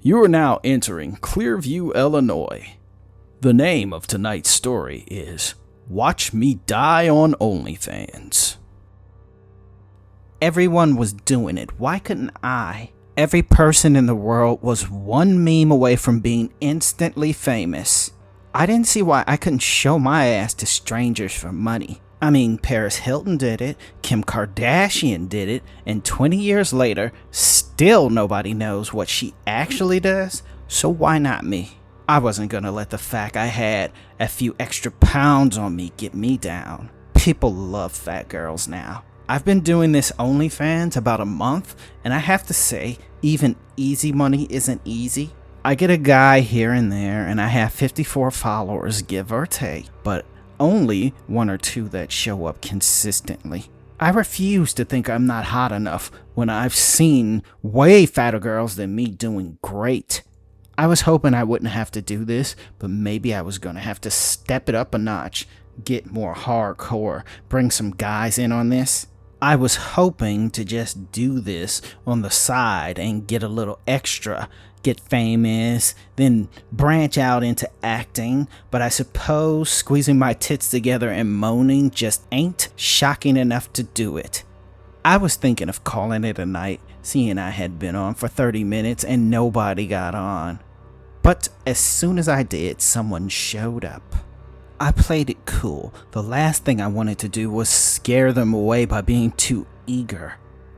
You are now entering Clearview, Illinois. The name of tonight's story is Watch Me Die on OnlyFans. Everyone was doing it. Why couldn't I? Every person in the world was one meme away from being instantly famous. I didn't see why I couldn't show my ass to strangers for money. I mean, Paris Hilton did it, Kim Kardashian did it, and 20 years later, still nobody knows what she actually does, so why not me? I wasn't gonna let the fact I had a few extra pounds on me get me down. People love fat girls now. I've been doing this OnlyFans about a month, and I have to say, even easy money isn't easy. I get a guy here and there, and I have 54 followers, give or take, but only one or two that show up consistently. I refuse to think I'm not hot enough when I've seen way fatter girls than me doing great. I was hoping I wouldn't have to do this, but maybe I was gonna have to step it up a notch, get more hardcore, bring some guys in on this. I was hoping to just do this on the side and get a little extra, get famous, then branch out into acting, but I suppose squeezing my tits together and moaning just ain't shocking enough to do it. I was thinking of calling it a night, seeing I had been on for 30 minutes and nobody got on. But as soon as I did, someone showed up. I played it cool. The last thing I wanted to do was scare them away by being too eager.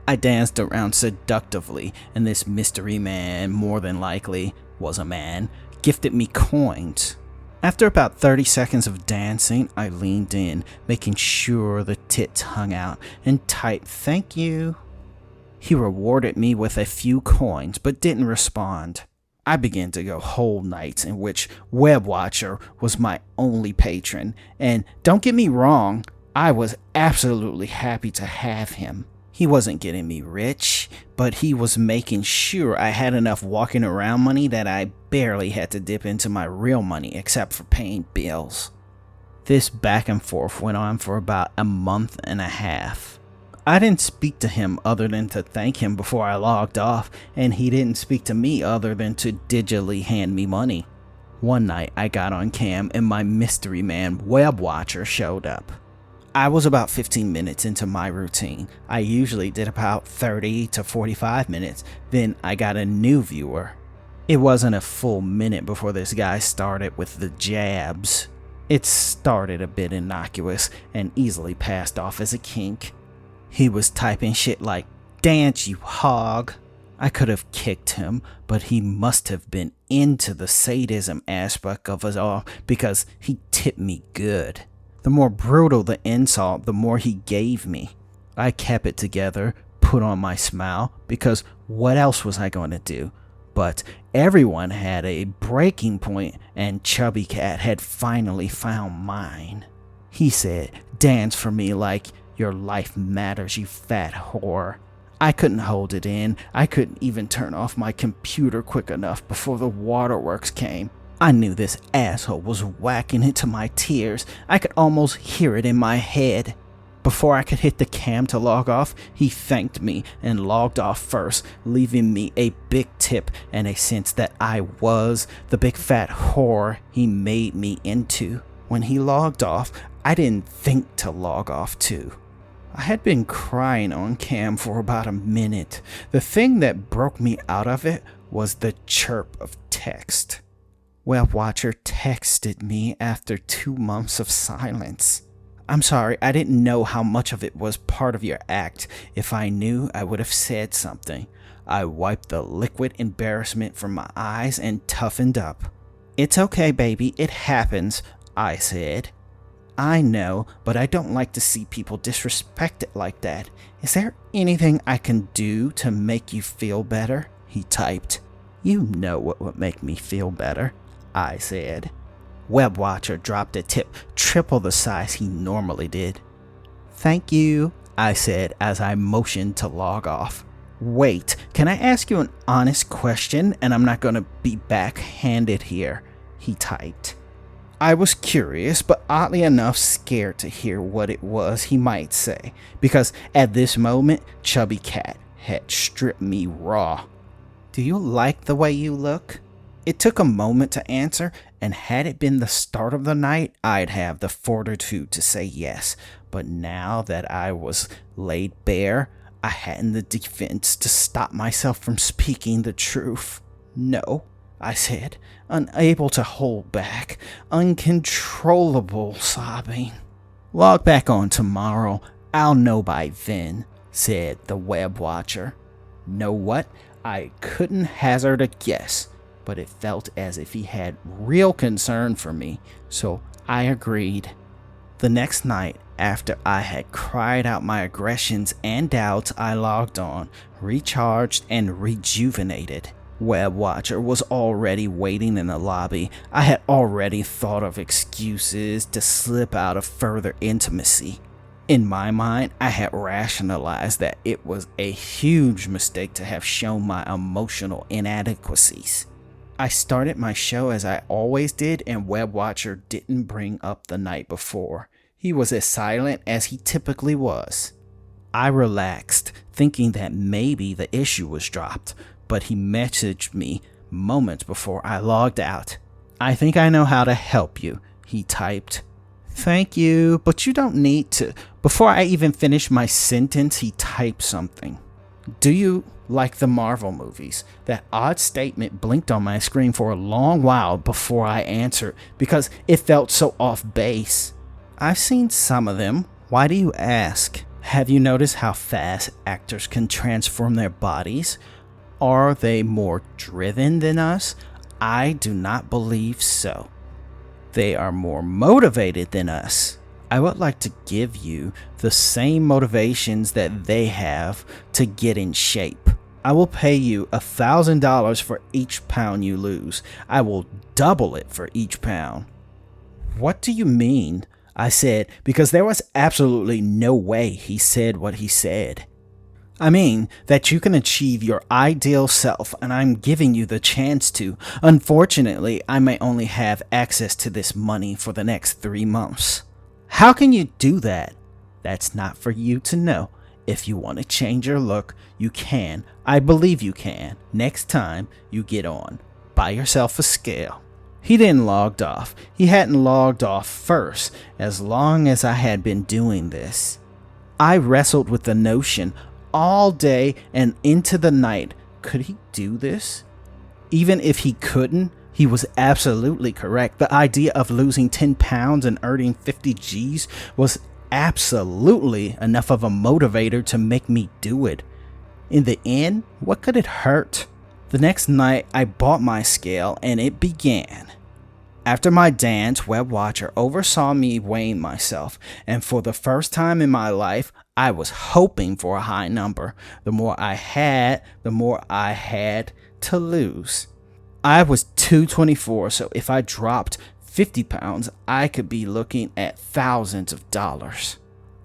I danced around seductively, and this mystery man, more than likely was a man, gifted me coins. After about 30 seconds of dancing, I leaned in, making sure the tits hung out, and typed "thank you." He rewarded me with a few coins, but didn't respond. I began to go whole nights in which Web Watcher was my only patron, and don't get me wrong, I was absolutely happy to have him. He wasn't getting me rich, but he was making sure I had enough walking around money that I barely had to dip into my real money except for paying bills. This back and forth went on for about a month and a half. I didn't speak to him other than to thank him before I logged off, and he didn't speak to me other than to digitally hand me money. One night I got on cam and my mystery man Web Watcher showed up. I was about 15 minutes into my routine. I usually did about 30 to 45 minutes, then I got a new viewer. It wasn't a full minute before this guy started with the jabs. It started a bit innocuous and easily passed off as a kink. He was typing shit like, "Dance, you hog." I could have kicked him, but he must have been into the sadism aspect of us all because he tipped me good. The more brutal the insult, the more he gave me. I kept it together, put on my smile, because what else was I going to do? But everyone had a breaking point, and Chubby Cat had finally found mine. He said, "Dance for me like your life matters, you fat whore." I couldn't hold it in. I couldn't even turn off my computer quick enough before the waterworks came. I knew this asshole was whacking into my tears. I could almost hear it in my head. Before I could hit the cam to log off, he thanked me and logged off first, leaving me a big tip and a sense that I was the big fat whore he made me into. When he logged off, I didn't think to log off too. I had been crying on cam for about a minute. The thing that broke me out of it was the chirp of text. Web Watcher texted me after 2 months of silence. "I'm sorry, I didn't know how much of it was part of your act. If I knew, I would have said something." I wiped the liquid embarrassment from my eyes and toughened up. "It's okay, baby, it happens," I said. "I know, but I don't like to see people disrespected like that. Is there anything I can do to make you feel better?" he typed. "You know what would make me feel better," I said. Web Watcher dropped a tip triple the size he normally did. "Thank you," I said as I motioned to log off. "Wait, can I ask you an honest question? And I'm not going to be backhanded here," he typed. I was curious, but oddly enough scared to hear what it was he might say, because at this moment, Chubby Cat had stripped me raw. "Do you like the way you look?" It took a moment to answer, and had it been the start of the night, I'd have the fortitude to say yes. But now that I was laid bare, I hadn't the defense to stop myself from speaking the truth. "No," I said, unable to hold back, uncontrollable sobbing. "Log back on tomorrow. I'll know by then," said the web watcher. Know what? I couldn't hazard a guess, but it felt as if he had real concern for me, so I agreed. The next night, after I had cried out my aggressions and doubts, I logged on, recharged and rejuvenated. Web Watcher was already waiting in the lobby. I had already thought of excuses to slip out of further intimacy. In my mind, I had rationalized that it was a huge mistake to have shown my emotional inadequacies. I started my show as I always did, and Web Watcher didn't bring up the night before. He was as silent as he typically was. I relaxed, thinking that maybe the issue was dropped, but he messaged me moments before I logged out. "I think I know how to help you," he typed. "Thank you, but you don't need to." Before I even finished my sentence, he typed something. "Do you like the Marvel movies?" That odd statement blinked on my screen for a long while before I answered, because it felt so off base. "I've seen some of them. Why do you ask? Have you noticed how fast actors can transform their bodies? Are they more driven than us? I do not believe so. They are more motivated than us. I would like to give you the same motivations that they have to get in shape. I will pay you $1,000 for each pound you lose. I will double it for each pound." "What do you mean?" I said, because there was absolutely no way he said what he said. "I mean that you can achieve your ideal self, and I'm giving you the chance to. Unfortunately, I may only have access to this money for the next 3 months. "How can you do that?" "That's not for you to know. If you want to change your look, you can. I believe you can. Next time you get on, buy yourself a scale." He then logged off. He hadn't logged off first, as long as I had been doing this. I wrestled with the notion all day and into the night. Could he do this? Even if he couldn't, he was absolutely correct. The idea of losing 10 pounds and earning 50 G's was absolutely enough of a motivator to make me do it. In the end, what could it hurt? The next night, I bought my scale and it began. After my dance, Web Watcher oversaw me weighing myself, and for the first time in my life, I was hoping for a high number. The more I had, the more I had to lose. I was 224, so if I dropped 50 pounds, I could be looking at thousands of dollars.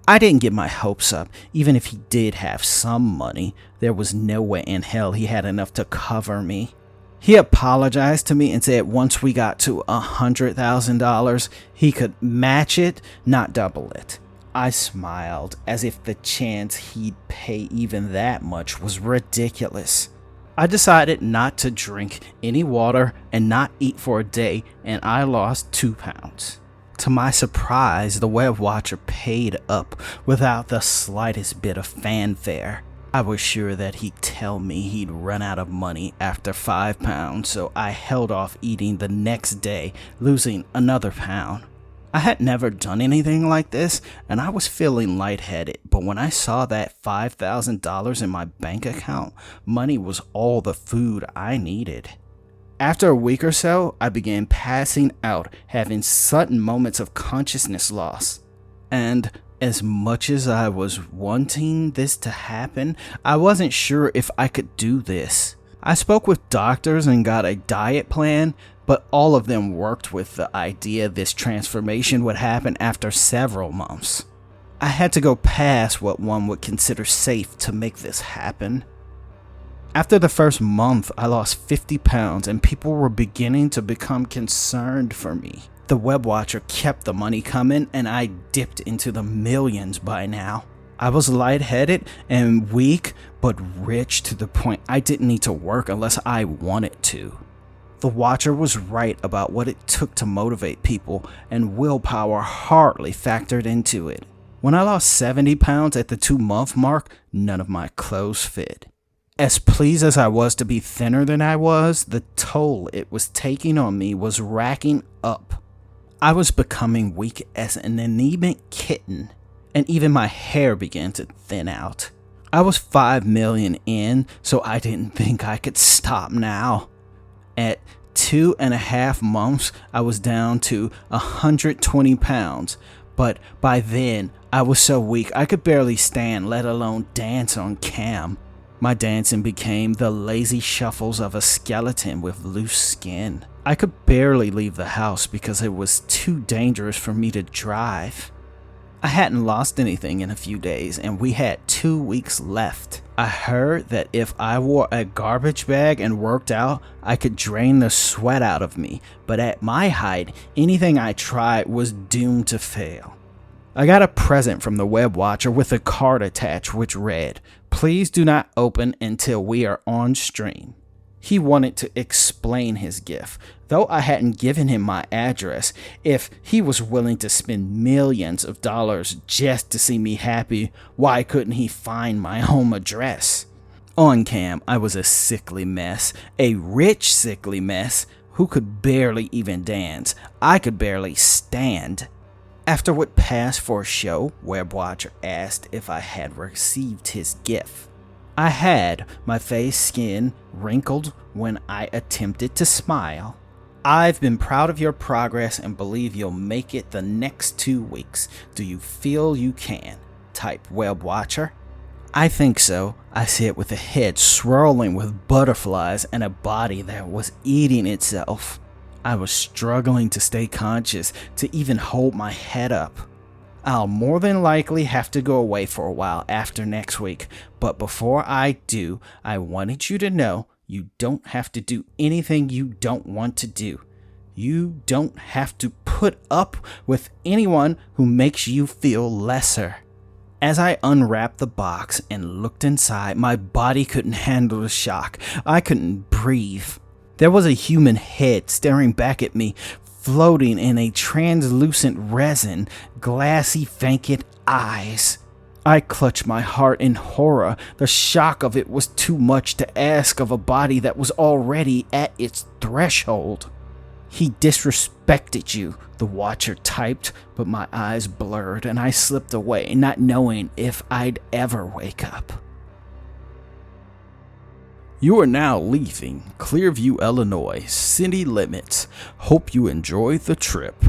I didn't get my hopes up. Even if he did have some money, there was no way in hell he had enough to cover me. He apologized to me and said once we got to $100,000, he could match it, not double it. I smiled, as if the chance he'd pay even that much was ridiculous. I decided not to drink any water and not eat for a day, and I lost 2 pounds. To my surprise, the Web Watcher paid up without the slightest bit of fanfare. I was sure that he'd tell me he'd run out of money after 5 pounds, so I held off eating the next day, losing another pound. I had never done anything like this, and I was feeling lightheaded, but when I saw that $5,000 in my bank account, money was all the food I needed. After a week or so, I began passing out, having sudden moments of consciousness loss. And as much as I was wanting this to happen, I wasn't sure if I could do this. I spoke with doctors and got a diet plan, but all of them worked with the idea this transformation would happen after several months. I had to go past what one would consider safe to make this happen. After the first month, I lost 50 pounds and people were beginning to become concerned for me. The Web Watcher kept the money coming and I dipped into the millions by now. I was lightheaded and weak, but rich to the point I didn't need to work unless I wanted to. The Watcher was right about what it took to motivate people, and willpower hardly factored into it. When I lost 70 pounds at the 2-month mark, none of my clothes fit. As pleased as I was to be thinner than I was, the toll it was taking on me was racking up. I was becoming weak as an anemic kitten, and even my hair began to thin out. I was 5 million in, so I didn't think I could stop now. At 2.5 months, I was down to 120 pounds, but by then, I was so weak I could barely stand, let alone dance on cam. My dancing became the lazy shuffles of a skeleton with loose skin. I could barely leave the house because it was too dangerous for me to drive. I hadn't lost anything in a few days, and we had 2 weeks left. I heard that if I wore a garbage bag and worked out, I could drain the sweat out of me, but at my height, anything I tried was doomed to fail. I got a present from the Web Watcher with a card attached which read, "Please do not open until we are on stream." He wanted to explain his gift, though I hadn't given him my address. If he was willing to spend millions of dollars just to see me happy, why couldn't he find my home address? On cam, I was a sickly mess, a rich sickly mess, who could barely even dance. I could barely stand. After what passed for a show, Web Watcher asked if I had received his gift. I had, my face skin wrinkled when I attempted to smile. "I've been proud of your progress and believe you'll make it the next 2 weeks. Do you feel you can?" typed Web Watcher. "I think so," I said with a head swirling with butterflies and a body that was eating itself. I was struggling to stay conscious, to even hold my head up. "I'll more than likely have to go away for a while after next week, but before I do, I wanted you to know you don't have to do anything you don't want to do. You don't have to put up with anyone who makes you feel lesser." As I unwrapped the box and looked inside, my body couldn't handle the shock. I couldn't breathe. There was a human head staring back at me, floating in a translucent resin, glassy vacant eyes. I clutched my heart in horror. The shock of it was too much to ask of a body that was already at its threshold. "He disrespected you," the Watcher typed, but my eyes blurred and I slipped away, not knowing if I'd ever wake up. You are now leaving Clearview, Illinois city limits. Hope you enjoy the trip.